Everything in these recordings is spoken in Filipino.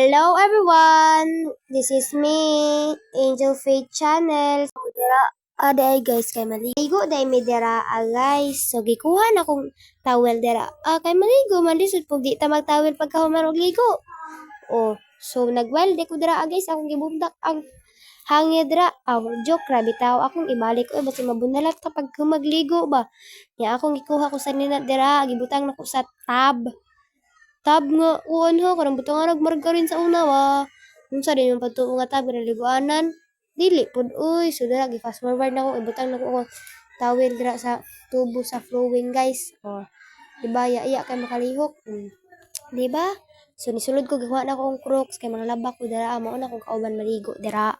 Hello everyone! This is me, Angel Faith Channel. So, dira, aday guys, kay maligo, day mi dira, guys. So, gikuha na kong towel dira. Kay maligo, malisod po, di ta mag-towel pagka humarog ligo. So, nagwalde ko dira, guys, akong gibundak ang hangin dira. Joke, grabe tao, akong ibalik. Basi mabunalat kapag magligo ba? Ya, akong gikuha ko sa nina dira, gibutang na ko sa tab nga uon ho karang butang nga nagmargarin sa una wa unsa din yung pagtuo nga tab nga liguanan dili pud uy so dira gi fast forward na ko ibutang na ko towel dira sa tubo sa flowing guys diba iya kay makalihok diba so nisulod ko gawa na akong crocs kay mga labak ko dira mao na kong kauban maligo dira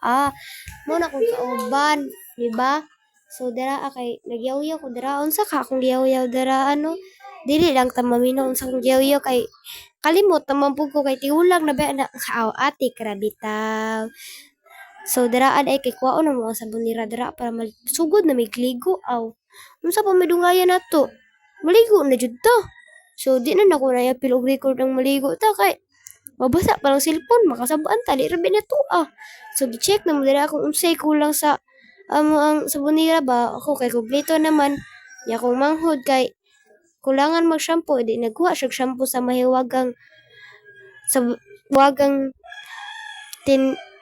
mao na kong kauban diba so dira kay nagyaw-yaw ko dira unsa ka akong giyaw-yaw dira dili lang ta mamino unsang giyaw-yaw kay kalimot naman po ko kay tiulag na ba na ate grabe taw so daraan ay kay kuwaon ang mga sabon nira dira para sugod na may kligo unsa pa medungayan nato maligo na jud to so di na nako na yapil og record ang maligo ta kay mabasa pa lang cellphone makasabuan ta di rabi na to so gi-check na mo dira kung unsay kulang sa ang sabon nira ba ako kay kompleto naman ya kung manghod kay kulangan mag-shampoo di nagkuha siya shampoo sa mahiwagang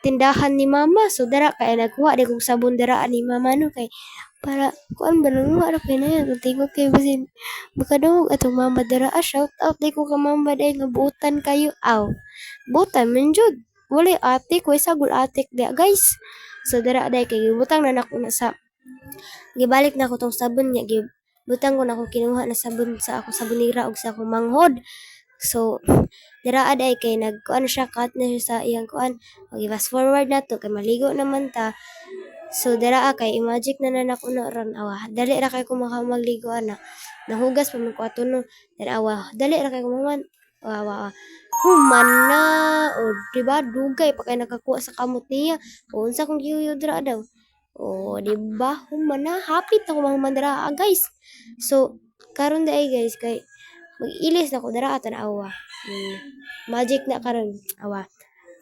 tindahan ni mama so dara kay nagkuha di kog sabon dara ni mama kay para kuan ba nang wala kay na yan tingog kay basin makadungog atong mama dara shout out di ko ka mama day nga buutan kayo buutan man jud wala ate ko sagol atik di guys so dara day kay gibutang na nako na sa gibalik na ko tong sabon niya butang ko na akong kinuha na sabon sa akong sabonira og sa akong manghod. So, dira aday kay nagkuan siya cut na siya sa iyang kuan. Okay, fast forward na to kay maligo naman ta. So, dira kay magic na nako na ron dali ra kay ko magligo ana. Nahugas pa man ko ato no. Then dali ra kay ko man. Human na. Diba dugay pa kay nakakuha sa kamot niya. Unsa kung giyo dira daw. Diba? Humana, happy na ko mga mandara guys. So, karon day guys, kay mag-ilis na ko dara atan magic na karon.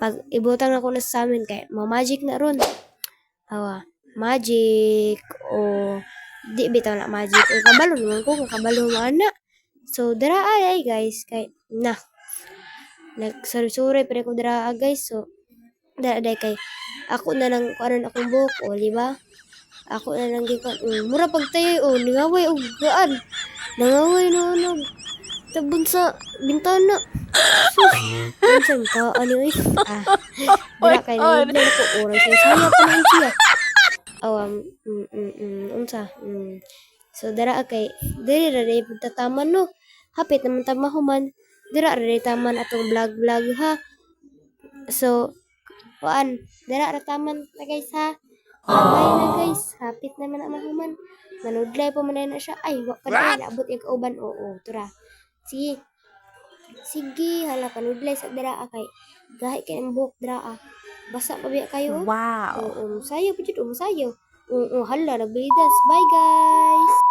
Pag ibutang na ko na sa amin kay magic na ron. Magic di bitaw na magic. Kabalo naman ko, kabalo mo ana. So, dara ay guys, kay nagsuri-suri pa ko dara guys. So, dara kay ako na lang kuanon akong buhok diba ako na lang gikon mura pagtayo nangaway og gaan nangaway no tabon sa bintana unsa ka dira kay nila ko oras saya pa nang siya unsa so dira kay diri ra day pagtataman no hapit naman ta mahuman dira ra day taman atong vlog ha so dara rataman na guys ha. Bye na guys. Hapit naman na mahuman. Manudlay po man na siya. Ay, wak pa na naabot yung kauban. Tura. Sige, hala panudlay sa dara kay gahi kay ang buhok dara basa pa biya kayo. Wow. Sayo pa jud sayo. Hala nagbilidas. Bye guys.